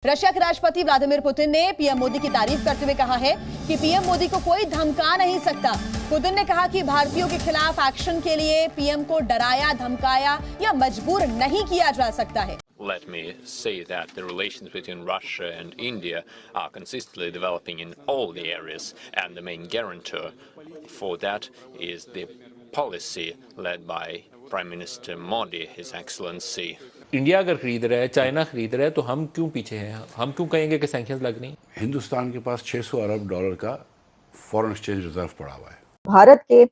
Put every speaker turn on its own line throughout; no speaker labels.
Russia के राष्ट्रपति Vladimir Putin ने पीएम मोदी की तारीफ करते हुए कहा है कि पीएम मोदी को कोई धमका नहीं सकता। पुतिन ने कहा कि भारतीयों के खिलाफ एक्शन के लिए पीएम को डराया, धमकाया या मजबूर नहीं किया जा सकता है।
Let me say that the relations between Russia and India are consistently developing in all the areas, and the main guarantor for that is the policy led by Prime Minister Modi, His Excellency.
India अगर खरीद रहा है, China खरीद रहा है, तो हम क्यों पीछे हैं? हम क्यों कहेंगे कि सैंक्शंस लग नहीं?
हिंदुस्तान के पास 600 अरब डॉलर का फॉरेन एक्सचेंज रिजर्व पड़ा हुआ है।
भारत के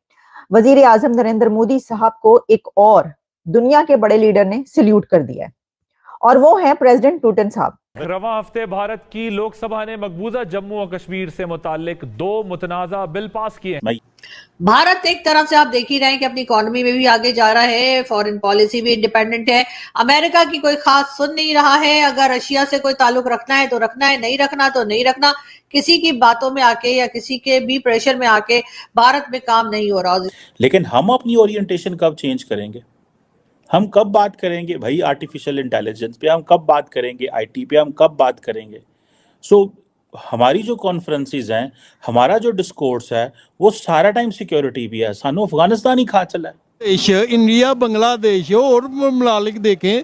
वजीर आजम नरेंद्र मोदी साहब को एक और दुनिया के बड़े लीडर ने सल्यूट कर दिया है और वो है प्रेसिडेंट पुतिन साहब।
रवां हफ्ते भारत की लोकसभा ने मकबूजा जम्मू और कश्मीर से मुताल्लिक 2 मुतनाज़ा बिल पास किए।
भारत एक तरफ से आप देख ही रहे हैं कि अपनी इकोनॉमी में भी आगे जा रहा है, फॉरेन पॉलिसी भी इंडिपेंडेंट है, अमेरिका की कोई खास सुन नहीं रहा है। अगर रशिया से कोई ताल्लुक रखना है तो रखना है, नहीं रखना तो नहीं रखना। किसी की बातों में आके या किसी के भी प्रेशर में आके भारत में काम नहीं हो रहा।
लेकिन हम अपनी ओरिएंटेशन कब चेंज करेंगे? हम कब बात करेंगे भाई आर्टिफिशियल इंटेलिजेंस पे? हम कब बात करेंगे आईटी पे? हम कब बात करेंगे? हमारी जो कॉन्फ्रेंसेस हैं, हमारा जो डिस्कोर्स है, वो सारा टाइम सिक्योरिटी भी है। सानू अफगानिस्तान ही खा चला है।
देश इंडिया, बांग्लादेश और ममालिक देखें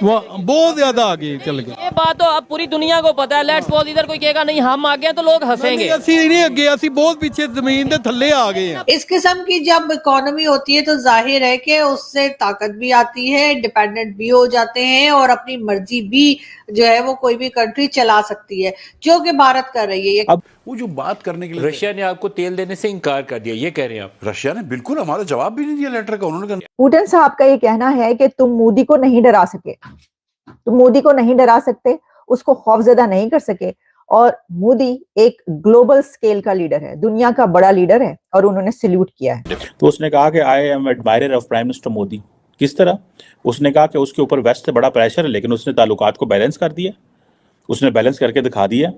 बहुत ज्यादा आगे चल गए।
ये बात तो अब पूरी दुनिया को पता है। लेट्स सपोज इधर कोई कहेगा नहीं हम आगे हैं तो लोग हंसेंगे।
नहीं बहुत पीछे जमीन के थल्ले आ गए हैं।
इस किस्म की जब इकोनॉमी होती है तो जाहिर है कि उससे ताकत भी आती है, इंडिपेंडेंट भी हो जाते हैं और अपनी मर्जी भी जो है वो कोई भी कंट्री चला सकती है, जो कि भारत कर रही है।
अब वो जो बात करने के लिए
रशिया ने आपको तेल देने से इनकार कर दिया, ये कह रहे हैं आप?
रशिया ने बिल्कुल हमारा जवाब भी नहीं दिया लेटर का। उन्होंने
पुतिन साहब का ये कहना है कि तुम मोदी को नहीं डरा सके, तुम मोदी को नहीं डरा सकते, उसको खौफजदा नहीं कर सके। और मोदी एक ग्लोबल स्केल का लीडर है, दुनिया का बड़ा लीडर है और उन्होंने सल्यूट किया है।
तो उसने कहा कि I am admirer of prime minister Modi. किस तरह? उसने कहा कि उसके ऊपर वेस्ट से बड़ा प्रेशर है, लेकिन उसने ताल्लुकात को बैलेंस कर दिया, उसने बैलेंस करके दिखा दिया।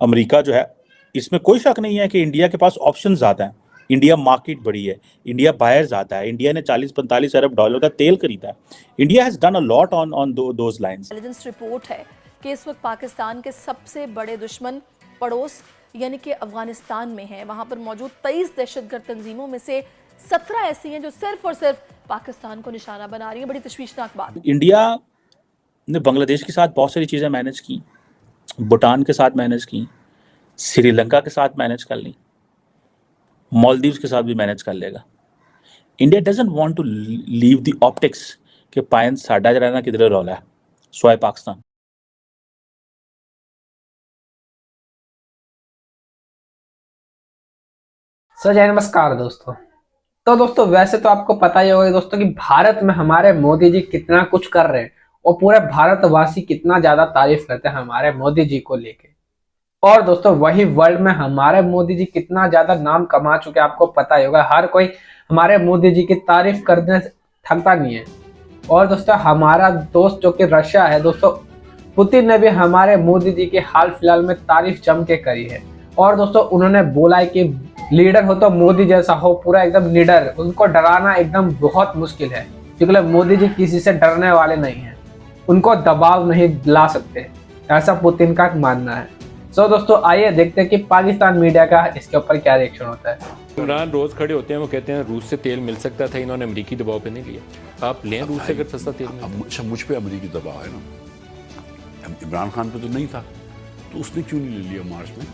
अमेरिका जो है, इसमें कोई शक नहीं है कि इंडिया के पास ऑप्शन ज़्यादा हैं। इंडिया मार्केट बड़ी है, इंडिया बाहर ज़्यादा है। इंडिया ने 40-45 अरब डॉलर का तेल खरीदा है। India has done a lot on those lines.
Intelligence report है कि इस वक्त पाकिस्तान के सबसे बड़े दुश्मन पड़ोस यानी कि अफगानिस्तान में है। वहां पर मौजूद 23 दहशतगर्द तंजीमों में से 17 ऐसी हैं जो सिर्फ और सिर्फ पाकिस्तान को निशाना बना रही है। बड़ी तशवीशनाक बात।
इंडिया ने बांग्लादेश के साथ बहुत सारी चीज़ें मैनेज की, भूटान के साथ मैनेज की, श्रीलंका के साथ मैनेज कर ली, मालदीव्स के साथ भी मैनेज कर लेगा। India doesn't want to leave the optics कि पायन साडा रहना किधर रौला है, स्वाय पाकिस्तान।
जय नमस्कार दोस्तों। तो दोस्तों वैसे तो आपको पता ही होगा दोस्तों कि भारत में हमारे मोदी जी कितना कुछ कर रहे हैं और पूरे भारतवासी कितना ज्यादा तारीफ करते हैं हमारे मोदी जी को लेके। और दोस्तों वही वर्ल्ड में हमारे मोदी जी कितना ज्यादा नाम कमा चुके हैं आपको पता ही होगा। हर कोई हमारे मोदी जी की तारीफ करने से थकता नहीं है। और दोस्तों हमारा दोस्त जो कि रशिया है दोस्तों, पुतिन ने भी हमारे मोदी जी की हाल फिलहाल में तारीफ जम के करी है। और दोस्तों उन्होंने बोला है कि लीडर हो तो मोदी जैसा हो, पूरा एकदम लीडर। उनको डराना एकदम बहुत मुश्किल है क्योंकि मोदी जी किसी से डरने वाले नहीं हैं, उनको दबाव नहीं ला सकते, ऐसा पुतिन का मानना है। दोस्तों आइए देखते हैं कि पाकिस्तान मीडिया का इसके ऊपर क्या रिएक्शन होता है।
इमरान रोज खड़े होते हैं, वो कहते हैं रूस से तेल मिल सकता था, इन्होंने अमेरिकी दबाव पे नहीं लिया। आप लें रूस से अगर सस्ता तेल।
मुझ पे अमेरिकी दबाव है ना, इमरान खान पे तो नहीं था, तो उसने क्यों नहीं ले लिया मार्च में?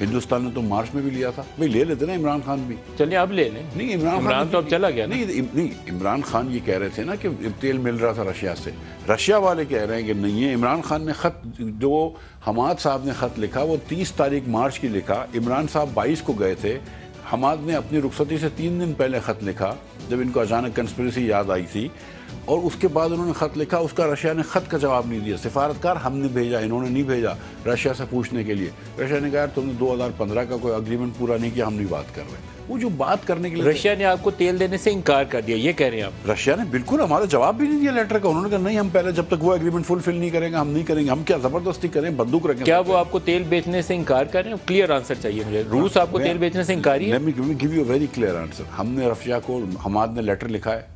हिंदुस्तान ने तो मार्च में भी लिया था। भाई ले लेते ना इमरान खान भी।
चलिए अब ले लें।
नहीं इमरान
तो अब चला गया।
नहीं इमरान खान ये कह रहे थे ना कि तेल मिल रहा था रशिया से। रशिया वाले कह रहे हैं कि नहीं है। इमरान खान ने खत, जो हमाद साहब ने खत लिखा वो 30 तारीख मार्च की लिखा। इमरान साहब 22 को गए थे। हमाद ने अपनी रुखसती से 3 दिन पहले खत लिखा जब इनको अचानक कंस्पिरेसी याद आई थी, और उसके बाद उन्होंने खत लिखा। उसका रशिया ने खत का जवाब नहीं दिया। सिफारतकार हमने भेजा, इन्होंने नहीं भेजा रशिया से पूछने के लिए। रशिया ने कहा तुमने 2015 का कोई अग्रीमेंट पूरा नहीं किया, हम नहीं बात कर रहे। वो जो बात करने के लिए
रशिया ने आपको तेल देने से इनकार कर दिया, ये कह रहे हैं आप?
रशिया ने बिल्कुल हमारा जवाब भी नहीं दिया लेटर का। उन्होंने कहा नहीं, हम पहले जब तक वो एग्रीमेंट फुलफिल नहीं करेंगे हम नहीं करेंगे। हम क्या जबरदस्ती करें, बंदूक रखें?
क्या वो आपको तेल बेचने से इनकार कर रहे हैं? क्लियर आंसर चाहिए मुझे। रूस आपको तेल बेचने से इनकारी है?
Let me give you very clear answer. हमने रशिया को, हमाद ने लेटर लिखा है,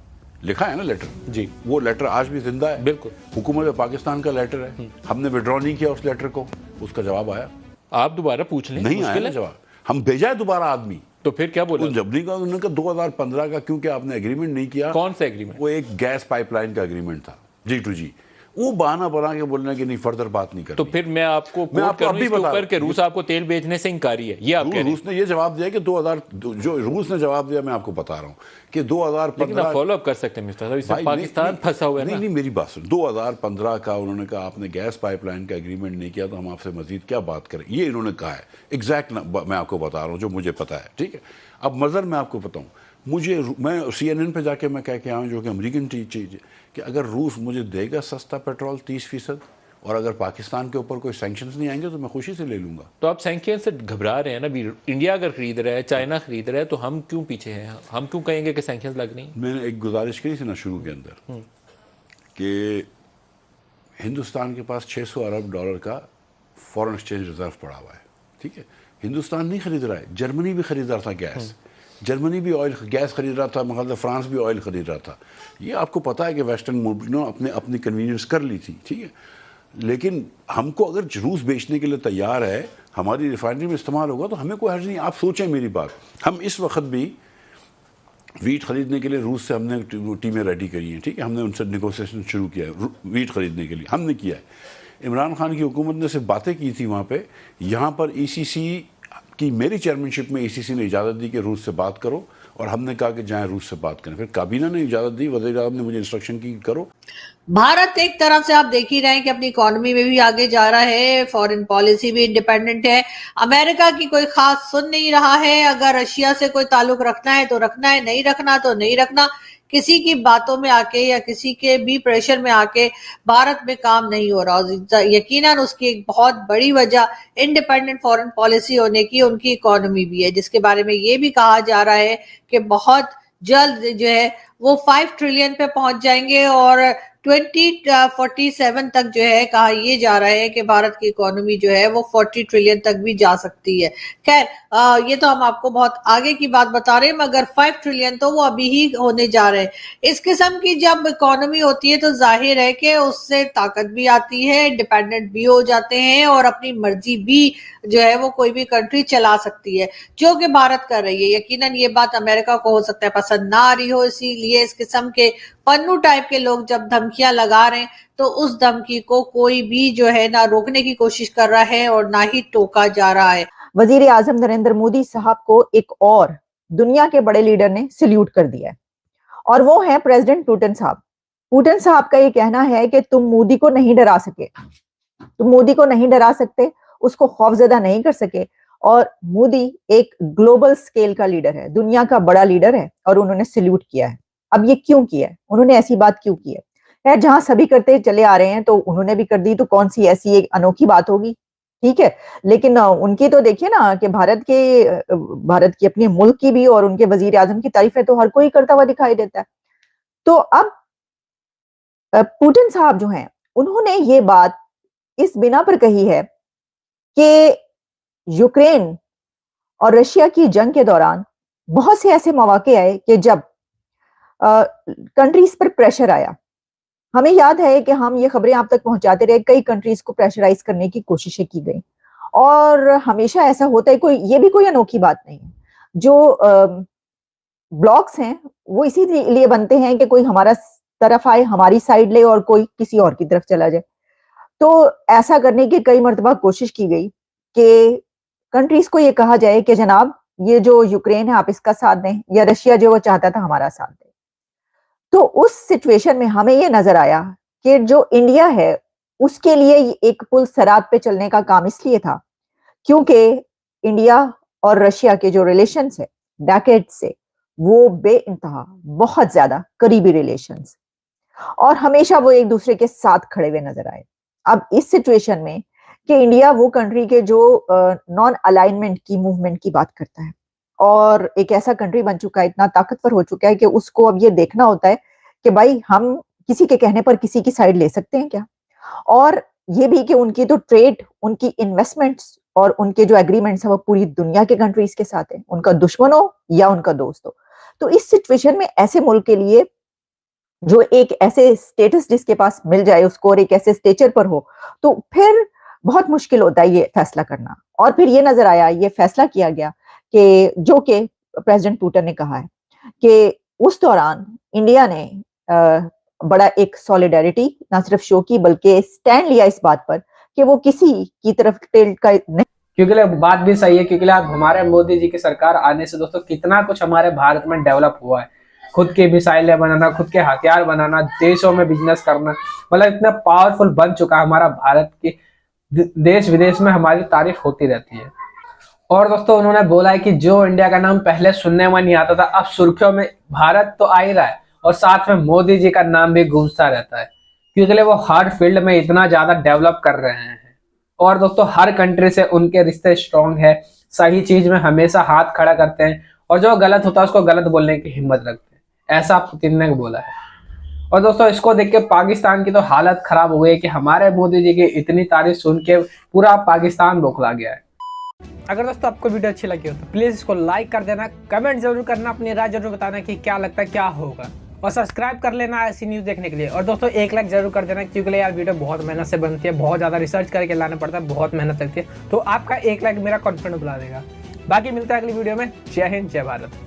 लिखा है ना लेटर
जी,
वो लेटर आज भी जिंदा है,
बिल्कुल।
हुकूमत पाकिस्तान का लेटर है, हमने विड्रॉ नहीं किया उस लेटर को, उसका जवाब आया
आप दोबारा पूछ लें,
नहीं आया
मुश्किल
ना
है।
जवाब, हम भेजा है दोबारा आदमी,
तो फिर क्या बोला?
जब नहीं कहा उन्होंने कहा 2015 का क्योंकि आपने एग्रीमेंट नहीं किया।
कौन सा एग्रीमेंट?
वो एक गैस पाइपलाइन का एग्रीमेंट था G2G, वो बहाना बना के बोलना कि नहीं फर्दर बात नहीं करनी।
तो फिर मैं आपको अभी बता रहा कि रूस आपको तेल बेचने से इंकारी है, ये आप कह रहे हैं।
रूस ने ये जवाब दिया कि 2000 जो रूस ने जवाब दिया मैं आपको बता रहा हूँ कि 2015
फॉलो अप कर सकते हैं मिस्टर साहब, इससे पाकिस्तान फंसा हुआ है ना।
नहीं मेरी बात सुन, 2015 का उन्होंने कहा आपने गैस पाइपलाइन का एग्रीमेंट नहीं किया तो हम आपसे मजीद क्या बात करें, ये इन्होंने कहा है एग्जैक्ट मैं आपको बता रहा हूँ जो मुझे पता है, ठीक है। अब मजर मैं आपको बताऊँ, मैं CNN पे जाके मैं कह के आया हूँ जो कि अमेरिकन चीज़ है कि अगर रूस मुझे देगा सस्ता पेट्रोल 30% और अगर पाकिस्तान के ऊपर कोई सैंक्शंस नहीं आएंगे तो मैं खुशी से ले लूंगा।
तो आप सैंक्शन से घबरा रहे हैं ना, भी इंडिया अगर खरीद रहा है, चाइना खरीद रहा है, तो हम क्यों पीछे हैं? हम क्यों कहेंगे कि सैंक्शंस लग नहीं?
मैंने एक गुजारिश करी थी ना शुरू के अंदर कि हिंदुस्तान के पास $600 अरब का फॉरेन एक्सचेंज रिजर्व पड़ा हुआ है, ठीक है। हिंदुस्तान नहीं खरीद रहा है, जर्मनी भी खरीद रहा था गैस, जर्मनी भी ऑयल गैस खरीद रहा था, मतलब फ्रांस भी ऑयल खरीद रहा था। ये आपको पता है कि वेस्टर्न मुल्क अपनी कन्वीनियंस कर ली थी, ठीक है। लेकिन हमको अगर रूस बेचने के लिए तैयार है, हमारी रिफाइनरी में इस्तेमाल होगा तो हमें कोई हर्ज नहीं। आप सोचें मेरी बात, हम इस वक्त भी वीट खरीदने के लिए रूस से हमने टीमें रेडी करी हैं, ठीक है। हमने उनसे निगोसिएशन शुरू किया है वीट खरीदने के लिए, हमने किया है। इमरान खान की हुकूमत ने सिर्फ बातें की थी वहाँ पे, यहाँ पर ECC कि मेरी चेयरमैनशिप में ECC ने इजाज़त दी कि रूस से बात करो और हमने कहा कि जाएं रूस से बात करें। फिर काबीना ने इजाज़त दी, वज़ीर आज़म ने मुझे इंस्ट्रक्शन की करो।
भारत एक तरफ से आप देख ही रहे हैं कि अपनी इकोनॉमी में भी आगे जा रहा है, फॉरेन पॉलिसी भी इंडिपेंडेंट है, अमेरिका की कोई खास सुन नहीं रहा है। अगर रशिया से कोई ताल्लुक रखना है तो रखना है, नहीं रखना तो नहीं रखना। किसी की बातों में आके या किसी के भी प्रेशर में आके भारत में काम नहीं हो रहा। यकीनन उसकी एक बहुत बड़ी वजह इंडिपेंडेंट फॉरेन पॉलिसी होने की उनकी इकोनॉमी भी है, जिसके बारे में ये भी कहा जा रहा है कि बहुत जल्द जो है वो 5 ट्रिलियन पे पहुंच जाएंगे और 2047 तक जो है कहा ये जा रहा है कि भारत की इकोनॉमी जो है वो 40 ट्रिलियन तक भी जा सकती है। खैर ये तो हम आपको बहुत आगे की बात बता रहे हैं, मगर 5 ट्रिलियन तो वो अभी ही होने जा रहे हैं। इस किस्म की जब इकोनॉमी होती है तो जाहिर है कि उससे ताकत भी आती है, इंडिपेंडेंट भी हो जाते हैं और अपनी मर्जी भी जो है वो कोई भी कंट्री चला सकती है, जो कि भारत कर रही है। यकीनन ये बात अमेरिका को हो सकता है पसंद ना आ रही हो, इसीलिए इस किस्म के पन्नू टाइप के लोग जब धमकियां लगा रहे हैं तो उस धमकी को कोई भी जो है ना रोकने की कोशिश कर रहा है और ना ही टोका जा रहा है।
वजीर आजम नरेंद्र मोदी साहब को एक और दुनिया के बड़े लीडर ने सल्यूट कर दिया है और वो है प्रेसिडेंट पुतिन साहब। पुतिन साहब का ये कहना है कि तुम मोदी को नहीं डरा सके, तुम मोदी को नहीं डरा सकते, उसको खौफजदा नहीं कर सके। और मोदी एक ग्लोबल स्केल का लीडर है, दुनिया का बड़ा लीडर है और उन्होंने सल्यूट किया है। अब ये क्यों किया है, उन्होंने ऐसी बात क्यों की है? यार जहां सभी करते चले आ रहे हैं तो उन्होंने भी कर दी, तो कौन सी ऐसी एक अनोखी बात होगी? ठीक है, लेकिन उनकी तो देखिए ना कि भारत की अपने मुल्क की भी और उनके वजीर आजम की तारीफ है तो हर कोई करता हुआ दिखाई देता है। तो अब पुतिन साहब जो हैं उन्होंने ये बात इस बिना पर कही है कि यूक्रेन और रशिया की जंग के दौरान बहुत से ऐसे मौके आए कि जब कंट्रीज पर प्रेशर आया। हमें याद है कि हम ये खबरें आप तक पहुंचाते रहे, कई कंट्रीज को प्रेशराइज करने की कोशिशें की गई और हमेशा ऐसा होता है, ये भी कोई अनोखी बात नहीं है। जो ब्लॉक्स हैं वो इसीलिए बनते हैं कि कोई हमारा तरफ आए, हमारी साइड ले और कोई किसी और की तरफ चला जाए। तो ऐसा करने की कई मर्तबा कोशिश की गई कि कंट्रीज को ये कहा जाए कि जनाब ये जो यूक्रेन है आप इसका साथ दें, या रशिया जो वो चाहता था हमारा साथ दें। तो उस सिचुएशन में हमें ये नजर आया कि जो इंडिया है उसके लिए एक पुल सरात पे चलने का काम इसलिए था क्योंकि इंडिया और रशिया के जो रिलेशंस है डेकेड्स से वो बेइंतहा बहुत ज्यादा करीबी रिलेशंस, और हमेशा वो एक दूसरे के साथ खड़े हुए नजर आए। अब इस सिचुएशन में कि इंडिया वो कंट्री के जो नॉन अलाइनमेंट की मूवमेंट की बात करता है और एक ऐसा कंट्री बन चुका है, इतना ताकतवर हो चुका है कि उसको अब ये देखना होता है कि भाई हम किसी के कहने पर किसी की साइड ले सकते हैं क्या, और ये भी कि उनकी तो ट्रेड, उनकी इन्वेस्टमेंट्स और उनके जो एग्रीमेंट्स है वो पूरी दुनिया के कंट्रीज के साथ है, उनका दुश्मन हो या उनका दोस्त हो। तो इस सिचुएशन में ऐसे मुल्क के लिए जो एक ऐसे स्टेटस जिसके पास मिल जाए उसको और एक ऐसे स्टेचर पर हो, तो फिर बहुत मुश्किल होता है ये फैसला करना। और फिर ये नजर आया, ये फैसला किया गया कि जो कि प्रेसिडेंट पुतिन ने कहा है कि उस दौरान इंडिया ने बड़ा एक सॉलिडारिटी ना सिर्फ शो की बल्कि स्टैंड लिया इस बात पर कि वो किसी की तरफ टिल्ट का नहीं।
क्योंकि बात भी सही है, क्योंकि अब हमारे मोदी जी की सरकार आने से दोस्तों कितना कुछ हमारे भारत में डेवलप हुआ है। खुद की मिसाइलें बनाना, खुद के हथियार बनाना, देशों में बिजनेस करना, मतलब इतना पावरफुल बन चुका है हमारा भारत की, देश विदेश में हमारी तारीफ होती रहती है। और दोस्तों उन्होंने बोला है कि जो इंडिया का नाम पहले सुनने में नहीं आता था, अब सुर्खियों में भारत तो आ ही रहा है और साथ में मोदी जी का नाम भी गूंजता रहता है, क्योंकि वो हर फील्ड में इतना ज्यादा डेवलप कर रहे हैं। और दोस्तों हर कंट्री से उनके रिश्ते स्ट्रांग है, सही चीज में हमेशा हाथ खड़ा करते हैं और जो गलत होता है उसको गलत बोलने की हिम्मत रखते हैं, ऐसा पुतिन ने बोला है। और दोस्तों इसको देख के पाकिस्तान की तो हालत खराब हो गई कि हमारे मोदी जी की इतनी तारीफ सुन के पूरा पाकिस्तान बौखला गया है।
अगर दोस्तों आपको वीडियो अच्छी लगी हो तो प्लीज इसको लाइक कर देना, कमेंट जरूर करना, अपनी राय जरूर बताना कि क्या लगता है क्या होगा, और सब्सक्राइब कर लेना ऐसी न्यूज़ देखने के लिए। और दोस्तों एक लाइक जरूर कर देना, क्योंकि यार वीडियो बहुत मेहनत से बनती है, बहुत ज़्यादा रिसर्च करके लाना पड़ता है, बहुत मेहनत लगती है, तो आपका एक लाइक मेरा कॉन्फिडेंस बढ़ा देगा। बाकी मिलता है अगली वीडियो में। जय हिंद, जय भारत।